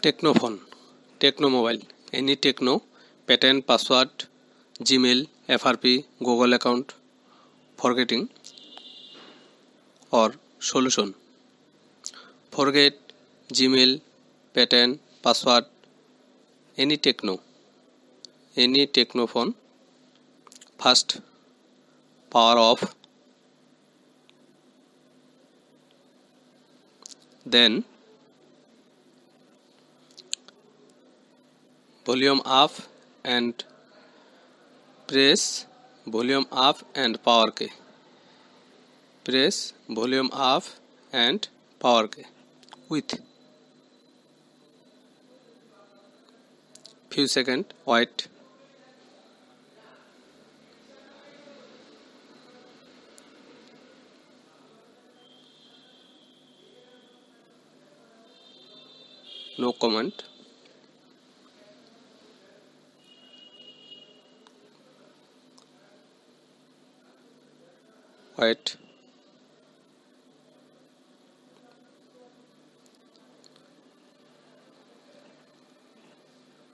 Tecno phone, Tecno mobile, any Tecno, pattern, password, Gmail, FRP, Google account, forgetting or solution. Forget Gmail, pattern, password, any Tecno phone. First, power off, then volume up and press volume up and power key. Press volume up and power key with few seconds. Wait. No comment. Wait.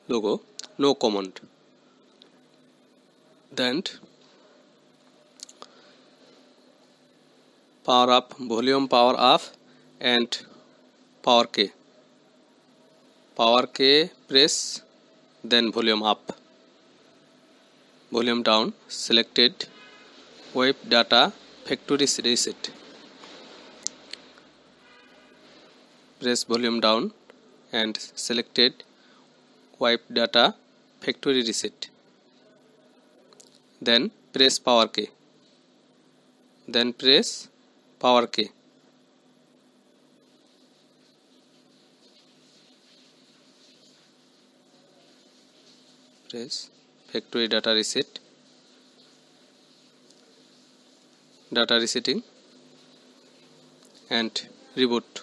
Logo. No comment. Then power up, volume power up and power key. Power key press, then volume up. Volume down, selected web data factory reset. Press volume down and selected wipe data factory reset. Then press power key. Then press power key. Press factory data reset. Data resetting and reboot.